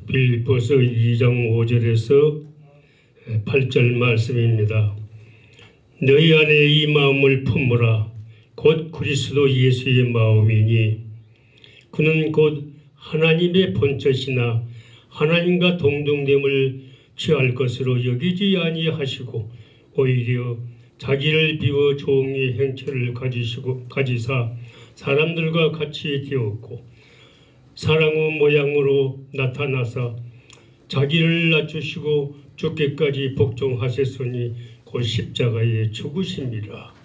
빌립보서 2장 5절에서 8절 말씀입니다. 너희 안에 이 마음을 품으라. 곧 그리스도 예수의 마음이니 그는 곧 하나님의 본처시나 하나님과 동등됨을 취할 것으로 여기지 아니하시고 오히려 자기를 비워 종의 행체를 가지사 사람들과 같이 되었고 사람의 모양으로 나타나사 자기를 낮추시고 죽기까지 복종하셨으니 곧 십자가에 죽으심이라.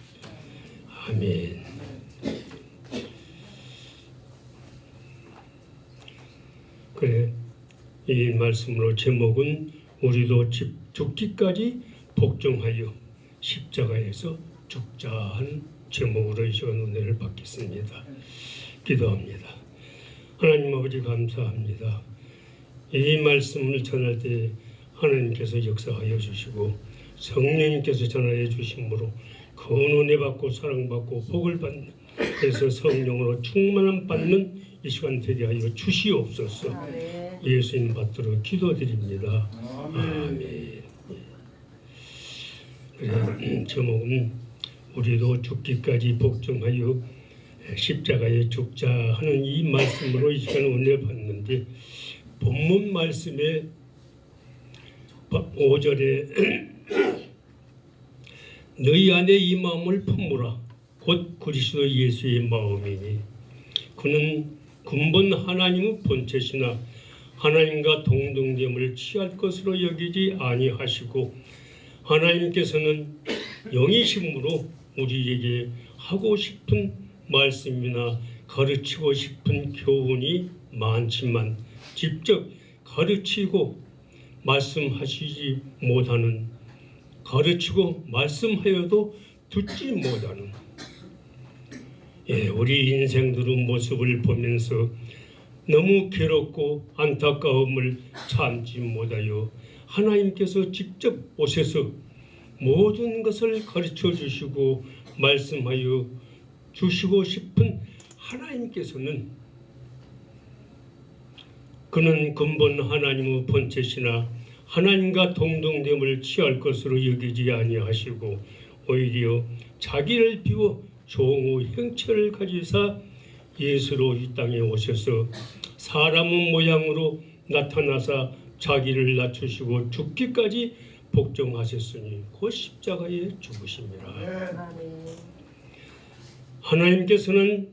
아멘. 그래, 이 말씀으로 제목은 우리도 죽기까지 복종하여 십자가에서 죽자 하는 제목으로 이 시간 은혜를 받겠습니다. 기도합니다. 하나님 아버지 감사합니다. 이 말씀을 전할 때 하나님께서 역사하여 주시고 성령님께서 전하여 주심으로 그 은혜 받고 사랑받고 복을 받는 그래서 성령으로 충만함 받는 이 시간 되게 하여 주시옵소서. 예수님 받들어 기도드립니다. 아멘. 그래, 제목은 우리도 죽기까지 복종하여 십자가에 죽자 하는 이 말씀으로 이 시간 은혜 받는데 본문 말씀에 5절에 너희 안에 이 마음을 품으라. 곧 그리스도 예수의 마음이니 그는 근본 하나님의 본체시나 하나님과 동등됨을 취할 것으로 여기지 아니하시고 하나님께서는 영이심으로 우리에게 하고 싶은 말씀이나 가르치고 싶은 교훈이 많지만 직접 가르치고 말씀하시지 못하는 가르치고 말씀하여도 듣지 못하는 우리 인생들의 모습을 보면서 너무 괴롭고 안타까움을 참지 못하여 하나님께서 직접 오셔서 모든 것을 가르쳐 주시고 말씀하여 주시고 싶은 하나님께서는 그는 근본 하나님의 본체시나 하나님과 동등됨을 취할 것으로 여기지 아니하시고 오히려 자기를 비워 종의 형체를 가지사 예수로 이 땅에 오셔서 사람의 모양으로 나타나사 자기를 낮추시고 죽기까지 복종하셨으니 곧 십자가에 죽으심이라. 하나님께서는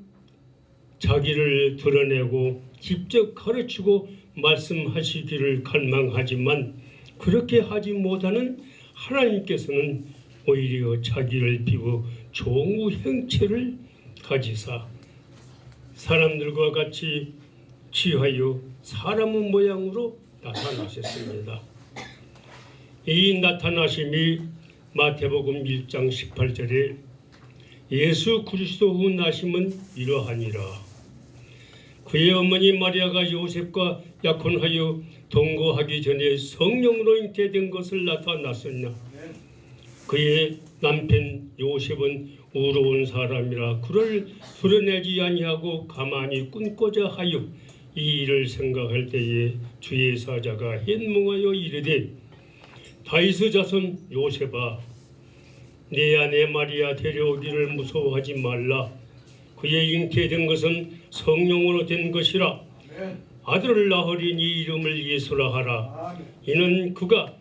자기를 드러내고 직접 가르치고 말씀하시기를 갈망하지만 그렇게 하지 못하는 하나님께서는 오히려 자기를 비워 종의 형체를 가지사 사람들과 같이 취하여 사람의 모양으로 나타나셨습니다. 이 나타나심이 마태복음 1장 18절에 예수 그리스도의 나심은 이러하니라. 그의 어머니 마리아가 요셉과 약혼하여 동거하기 전에 성령으로 잉태된 것을 나타났었냐. 그의 남편 요셉은 우로운 사람이라 그를 드러내지 아니하고 가만히 끊고자 하여 이 일을 생각할 때에 주의 사자가 현몽하여 이르되 다윗의 자손 요셉아 내 아내 마리아 데려오기를 무서워하지 말라. 그의 잉태된 것은 성령으로 된 것이라. 아들을 낳으리니 이름을 예수라 하라. 이는 그가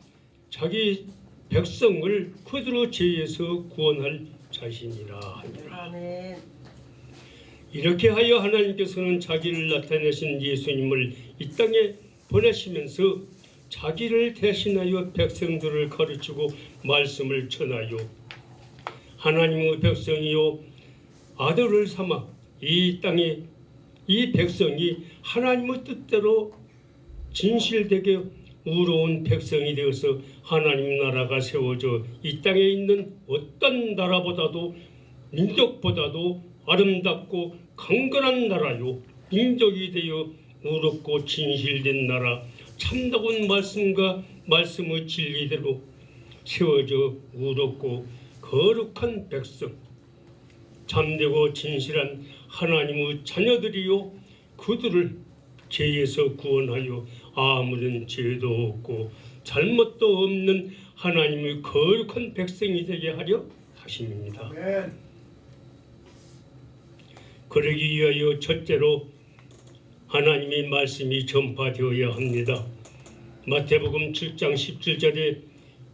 자기 백성을 그들의 죄에서 구원할 자신이라 하니라. 이렇게 하여 하나님께서는 자기를 나타내신 예수님을 이 땅에 보내시면서 자기를 대신하여 백성들을 가르치고 말씀을 전하여 하나님의 백성이요 아들을 삼아 이 땅에 이 백성이 하나님의 뜻대로 진실되게 의로운 백성이 되어서 하나님 나라가 세워져 이 땅에 있는 어떤 나라보다도 민족보다도 아름답고 강건한 나라요 민족이 되어 의롭고 진실된 나라 참다운 말씀과 말씀의 진리대로 세워져 의롭고 거룩한 백성 참되고 진실한 하나님의 자녀들이요 그들을 죄에서 구원하여 아무런 죄도 없고 잘못도 없는 하나님의 거룩한 백성이 되게 하려 하심입니다. 그러기 위하여 첫째로 하나님의 말씀이 전파되어야 합니다. 마태복음 7장 17절에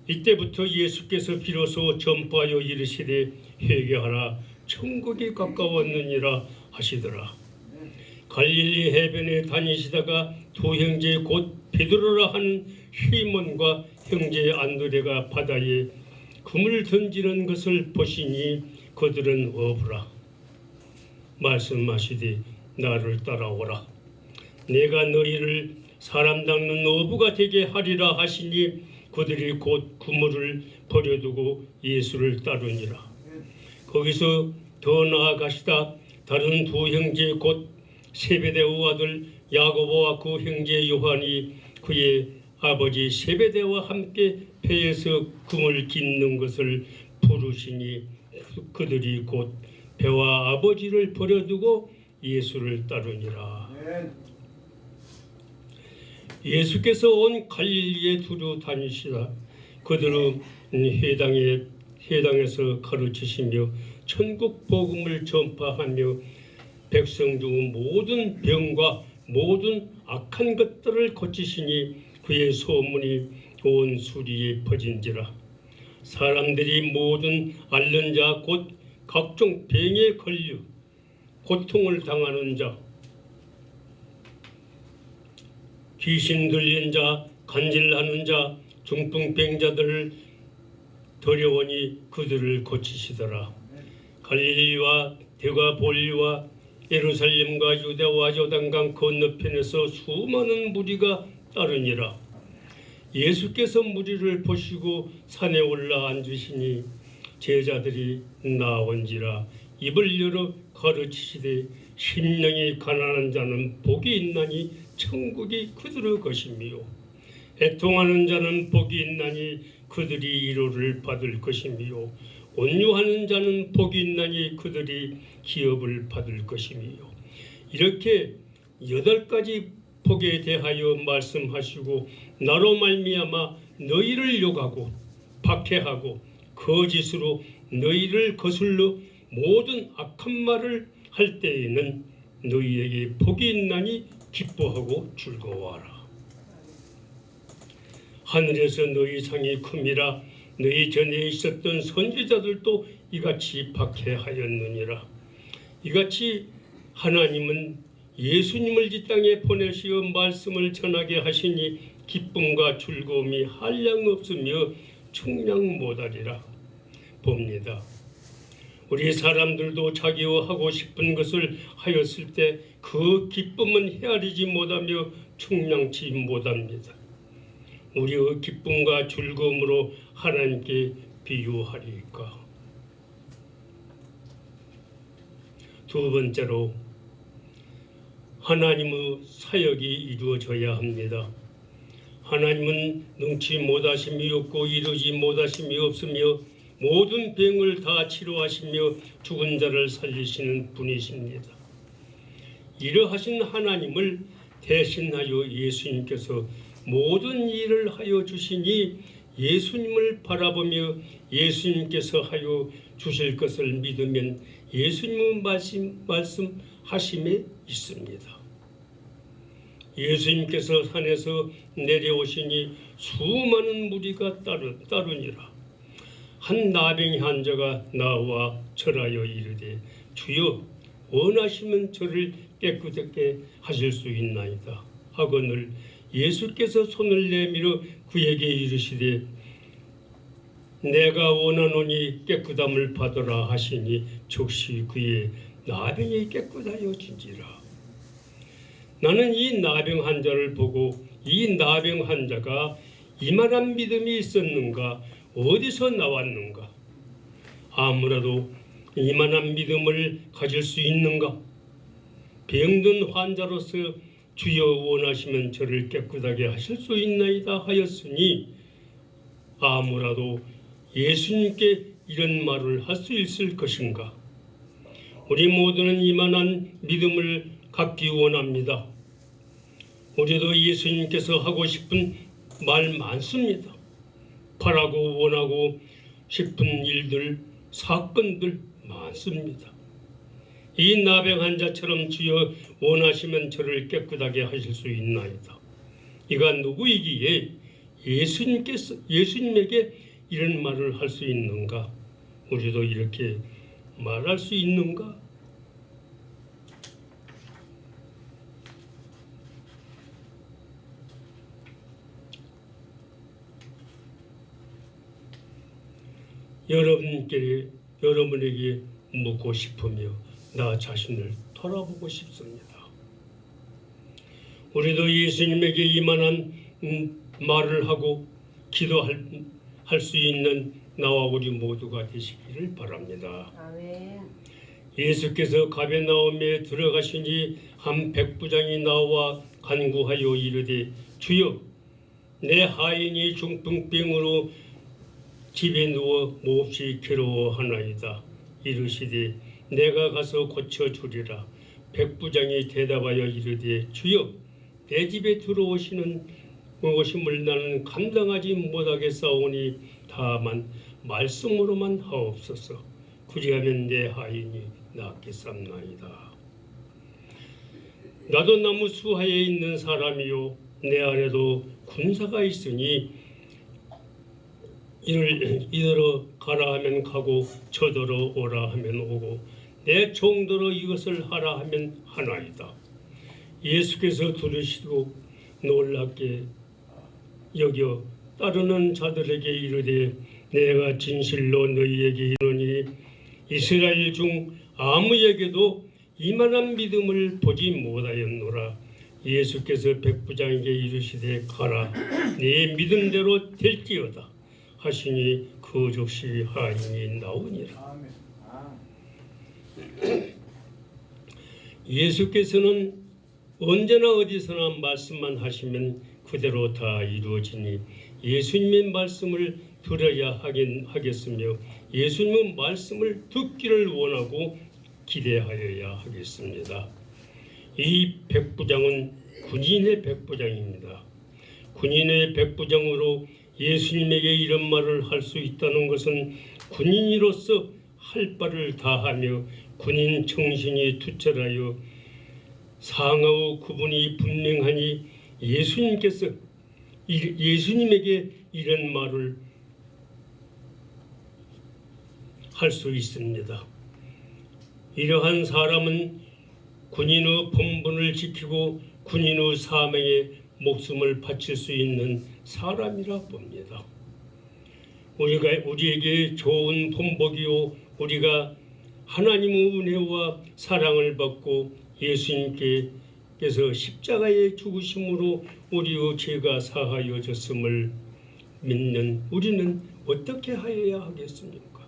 이때부터 예수께서 비로소 전파하여 이르시되 회개하라 천국이 가까웠느니라 하시더라. 갈릴리 해변에 다니시다가 두 형제 곧 베드로라 하는 시몬과 형제 안드레가 바다에 그물을 던지는 것을 보시니 그들은 어부라. 말씀하시되 나를 따라오라. 내가 너희를 사람 닦는 어부가 되게 하리라 하시니 그들이 곧 그물을 버려두고 예수를 따르니라. 거기서 더 나아가시다 다른 두 형제 곧 세베대오 아들 야고보와 그 형제 요한이 그의 아버지 세베대와 함께 배에서 금을 깃는 것을 부르시니 그들이 곧 배와 아버지를 버려두고 예수를 따르니라. 예수께서 온 갈릴리에 두루 다니시다 그들은 회당에서 가르치시며 천국 복음을 전파하며 백성 중 모든 병과 모든 악한 것들을 고치시니 그의 소문이 온 수리에 퍼진지라. 사람들이 모든 앓는 자 곧 각종 병에 걸려 고통을 당하는 자, 귀신 들린 자, 간질나는 자, 중풍병자들을 들여오니 그들을 고치시더라. 갈릴리와 데가볼리와 예루살렘과 유대와 요단강 건너편에서 수많은 무리가 따르니라. 예수께서 무리를 보시고 산에 올라 앉으시니 제자들이 나온지라. 입을 열어 가르치시되 심령이 가난한 자는 복이 있나니 천국이 그들의 것이며 애통하는 자는 복이 있나니 그들이 위로를 받을 것이며 온유하는 자는 복이 있나니 그들이 기업을 받을 것이며 이렇게 8가지 복에 대하여 말씀하시고 나로 말미암아 너희를 욕하고 박해하고 거짓으로 너희를 거슬러 모든 악한 말을 할 때에는 너희에게 복이 있나니 기뻐하고 즐거워하라. 하늘에서 너희 상이 큼이라. 너희 전에 있었던 선지자들도 이같이 박해하였느니라. 이같이 하나님은 예수님을 이 땅에 보내시어 말씀을 전하게 하시니 기쁨과 즐거움이 한량없으며 충량 못하리라 봅니다. 우리 사람들도 자기와 하고 싶은 것을 하였을 때 그 기쁨은 헤아리지 못하며 충량치 못합니다. 우리의 기쁨과 즐거움으로 하나님께 비유하리까. 두 번째로 하나님의 사역이 이루어져야 합니다. 하나님은 능치 못하심이 없고 이루지 못하심이 없으며 모든 병을 다 치료하시며 죽은 자를 살리시는 분이십니다. 이러하신 하나님을 대신하여 예수님께서 모든 일을 하여 주시니 예수님을 바라보며 예수님께서 하여 주실 것을 믿으면 예수님의 말씀하심에 있습니다. 예수님께서 산에서 내려오시니 수많은 무리가 따르니라. 한 나병 환자가 나와 절하여 이르되 주여 원하시면 저를 깨끗하게 하실 수 있나이다 하거늘 예수께서 손을 내밀어 그에게 이르시되 내가 원하노니 깨끗함을 받으라 하시니 즉시 그의 나병이 깨끗하여진지라. 나는 이 나병 환자를 보고 이 나병 환자가 이만한 믿음이 있었는가 어디서 나왔는가 아무라도 이만한 믿음을 가질 수 있는가 병든 환자로서 주여 원하시면 저를 깨끗하게 하실 수 있나이다 하였으니 아무라도 예수님께 이런 말을 할 수 있을 것인가. 우리 모두는 이만한 믿음을 갖기 원합니다. 우리도 예수님께서 하고 싶은 말 많습니다. 바라고 원하고 싶은 일들, 사건들 많습니다. 이 나병 환자처럼 주여 원하시면 저를 깨끗하게 하실 수 있나이다. 이가 누구이기에 예수님에게 이런 말을 할 수 있는가? 우리도 이렇게 말할 수 있는가? 여러분에게 묻고 싶으며 나 자신을 돌아보고 싶습니다. 우리도 예수님에게 이만한 말을 하고 기도할 수 있는 나와 우리 모두가 되시기를 바랍니다. 아멘. 예수께서 가베나움에 들어가시니 한 백부장이 나와 간구하여 이르되 주여 내 하인이 중풍병으로 집에 누워 몹시 괴로워하나이다. 이르시되 내가 가서 고쳐주리라. 백부장이 대답하여 이르되 주여 내 집에 들어오시는 오심을 나는 감당하지 못하겠사오니 다만 말씀으로만 하옵소서. 그리하면 내 하인이 낫겠삼나이다. 나도 나무 수하에 있는 사람이요 내 아래도 군사가 있으니 이더러 가라 하면 가고 저더러 오라 하면 오고 내 종더러 이것을 하라 하면 하나이다. 예수께서 들으시고 놀랍게 여겨 따르는 자들에게 이르되 내가 진실로 너희에게 이르노니 이스라엘 중 아무에게도 이만한 믿음을 보지 못하였노라. 예수께서 백부장에게 이르시되 가라 네 믿음대로 될지어다 하시니 그 즉시 하인이 나오니라. 예수께서는 언제나 어디서나 말씀만 하시면 그대로 다 이루어지니 예수님의 말씀을 들어야 하겠으며 예수님의 말씀을 듣기를 원하고 기대하여야 하겠습니다. 이 백부장은 군인의 백부장입니다. 군인의 백부장으로 예수님에게 이런 말을 할 수 있다는 것은 군인으로서 할 바를 다하며 군인 정신이 투철하여 상하오 구분이 분명하니 예수님에게 이런 말을 할 수 있습니다. 이러한 사람은 군인의 본분을 지키고 군인의 사명에 목숨을 바칠 수 있는 사람이라 봅니다. 우리에게 좋은 본보기요 우리가 하나님의 은혜와 사랑을 받고 예수님께서 십자가의 죽으심으로 우리의 죄가 사하여졌음을 믿는 우리는 어떻게 하여야 하겠습니까?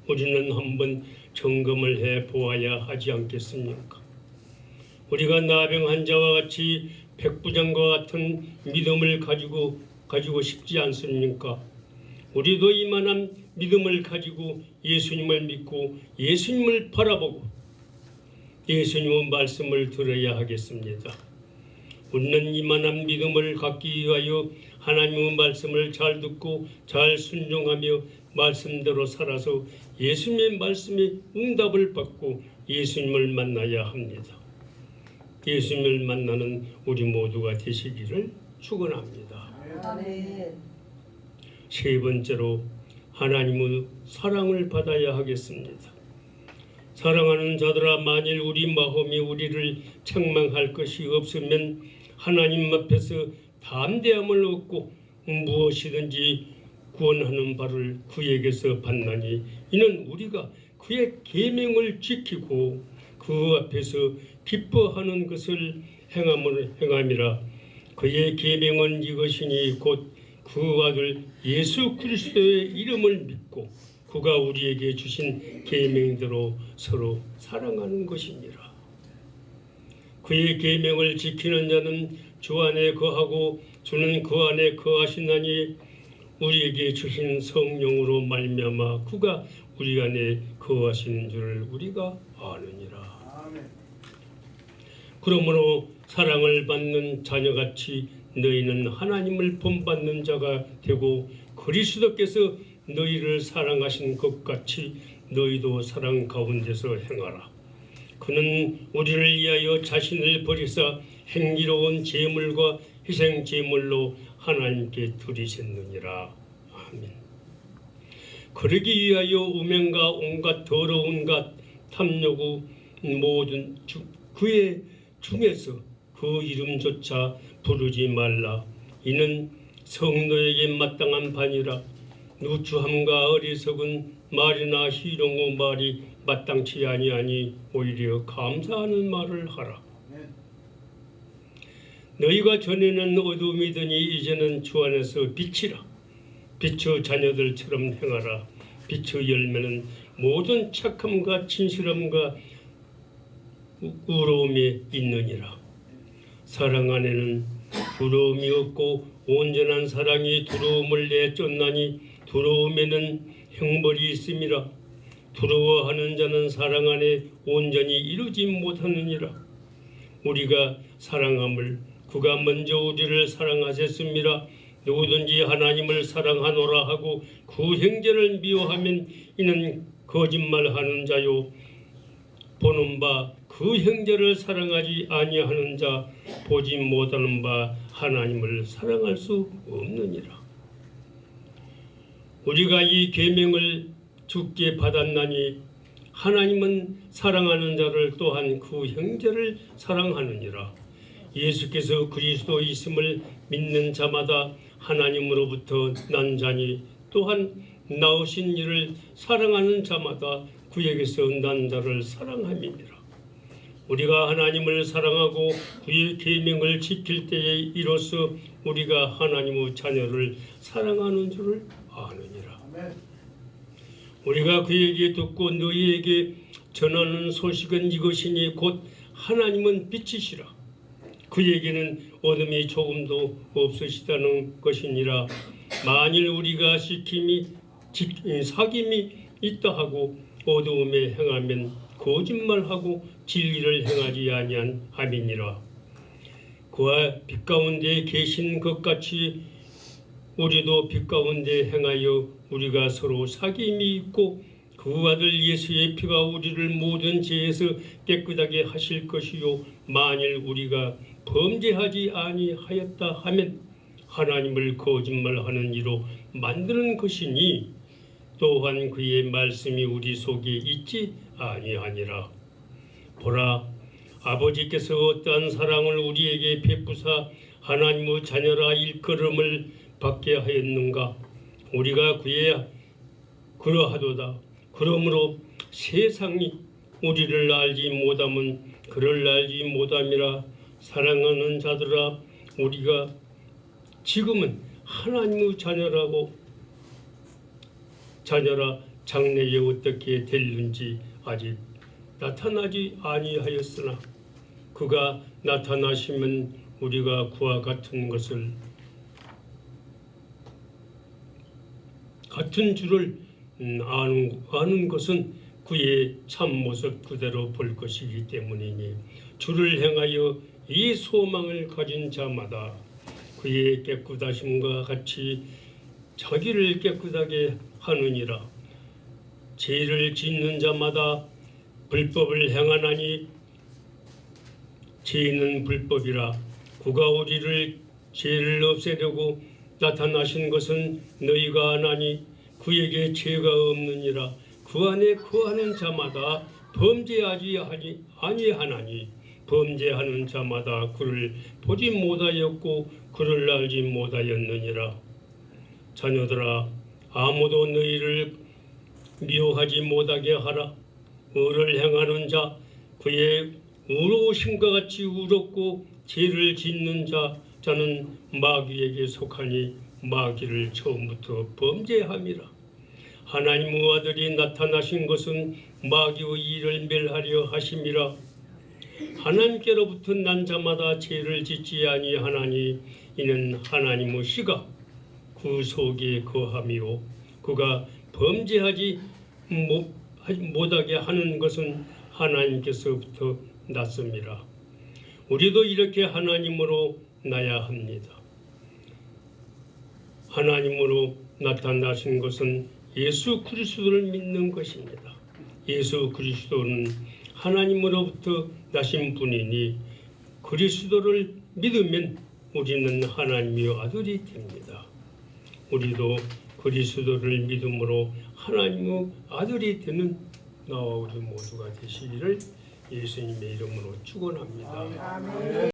우리는 한번 점검을 해 보아야 하지 않겠습니까? 우리가 나병 환자와 같이 백부장과 같은 믿음을 가지고 싶지 않습니까? 우리도 이만한 믿음을 가지고 예수님을 믿고 예수님을 바라보고 예수님의 말씀을 들어야 하겠습니다. 우리는 이만한 믿음을 갖기 위하여 하나님의 말씀을 잘 듣고 잘 순종하며 말씀대로 살아서 예수님의 말씀에 응답을 받고 예수님을 만나야 합니다. 예수님을 만나는 우리 모두가 되시기를 축원합니다. 아멘. 세 번째로 하나님의 사랑을 받아야 하겠습니다. 사랑하는 자들아 만일 우리 마음이 우리를 책망할 것이 없으면 하나님 앞에서 담대함을 얻고 무엇이든지 구원하는 바를 그에게서 받나니 이는 우리가 그의 계명을 지키고 그 앞에서 기뻐하는 것을 행함이라. 그의 계명은 이것이니 곧 그 아들 예수 그리스도의 이름을 믿고 그가 우리에게 주신 계명대로 서로 사랑하는 것이니라. 그의 계명을 지키는 자는 주 안에 거하고 주는 그 안에 거하시나니 우리에게 주신 성령으로 말미암아 그가 우리 안에 거하시는 줄을 우리가 아느니라. 그러므로 사랑을 받는 자녀같이 너희는 하나님을 본받는 자가 되고 그리스도께서 너희를 사랑하신 것 같이 너희도 사랑 가운데서 행하라. 그는 우리를 위하여 자신을 버리사 행기로운 제물과 희생 제물로 하나님께 드리셨느니라. 아멘. 그러기 위하여 음행과 온갖 더러운 것, 탐욕의 모든 그의 중에서 그 이름조차 부르지 말라. 이는 성도에게 마땅한 반이라. 누추함과 어리석은 말이나 희롱의 말이 마땅치 아니하니 오히려 감사하는 말을 하라. 너희가 전에는 어둠이더니 이제는 주 안에서 빛이라. 빛의 자녀들처럼 행하라. 빛의 열매는 모든 착함과 진실함과 의로움에 있느니라. 사랑 안에는 두려움이 없고 온전한 사랑이 두려움을 내쫓나니 두려움에는 형벌이 있음이라. 두려워하는 자는 사랑 안에 온전히 이루지 못하느니라. 우리가 사랑함을 그가 먼저 우리를 사랑하셨습니다. 누구든지 하나님을 사랑하노라 하고 그 형제를 미워하면 이는 거짓말하는 자요 보는 바 그 형제를 사랑하지 아니하는 자 보지 못하는 바 하나님을 사랑할 수 없느니라. 우리가 이 계명을 주께 받았나니 하나님은 사랑하는 자를 또한 그 형제를 사랑하느니라. 예수께서 그리스도 있음을 믿는 자마다 하나님으로부터 난 자니 또한 나으신 이를 사랑하는 자마다 그에게서 난 자를 사랑함이니라. 우리가 하나님을 사랑하고 그의 계명을 지킬 때에 이로써 우리가 하나님의 자녀를 사랑하는 줄을 아느니라. 우리가 그에게 듣고 너희에게 전하는 소식은 이것이니 곧 하나님은 빛이시라. 그에게는 어둠이 조금도 없으시다는 것이니라. 만일 우리가 사귐이 있다 하고 어두움에 행하면 거짓말하고 진리를 행하지 아니함이니라. 그와 빛 가운데 계신 것 같이 우리도 빛 가운데 행하여 우리가 서로 사귐이 있고 그 아들 예수의 피가 우리를 모든 죄에서 깨끗하게 하실 것이요 만일 우리가 범죄하지 아니하였다 하면 하나님을 거짓말하는 이로 만드는 것이니 또한 그의 말씀이 우리 속에 있지 아니하니라. 보라, 아버지께서 어떠한 사랑을 우리에게 베푸사 하나님의 자녀라 일컬음을 받게 하였는가. 우리가 그의 그러하도다. 그러므로 세상이 우리를 알지 못함은 그를 알지 못함이라. 사랑하는 자들아, 우리가 지금은 하나님의 자녀라 장래에 어떻게 될는지 아직 나타나지 아니하였으나 그가 나타나시면 우리가 그와 같은 줄을 아는 것은 그의 참모습 그대로 볼 것이기 때문이니 주를 행하여 이 소망을 가진 자마다 그의 깨끗하심과 같이 자기를 깨끗하게 하느니라. 죄를 짓는 자마다 불법을 행하나니 죄는 불법이라. 그가 우리를 죄를 없애려고 나타나신 것은 너희가 아나니 그에게 죄가 없느니라. 그 안에 거하는 자마다 범죄하지 아니하나니 범죄하는 자마다 그를 보지 못하였고 그를 알지 못하였느니라. 자녀들아, 아무도 너희를 미워하지 못하게 하라. 의를 행하는 자 그의 의로우심과 같이 의롭고 죄를 짓는 자는 마귀에게 속하니 마귀를 처음부터 범죄함이라. 하나님의 아들이 나타나신 것은 마귀의 일을 멸하려 하심이라. 하나님께로부터 난 자마다 죄를 짓지 아니하나니 이는 하나님의 씨가 그 속에 거함이요 그가 범죄하지 못하게 하는 것은 하나님께서부터 났습니다. 우리도 이렇게 하나님으로 나야 합니다. 하나님으로 나타나신 것은 예수 그리스도를 믿는 것입니다. 예수 그리스도는 하나님으로부터 나신 분이니 그리스도를 믿으면 우리는 하나님의 아들이 됩니다. 우리도 그리스도를 믿음으로 하나님의 아들이 되는 나와 우리 모두가 되시기를 예수님의 이름으로 축원합니다.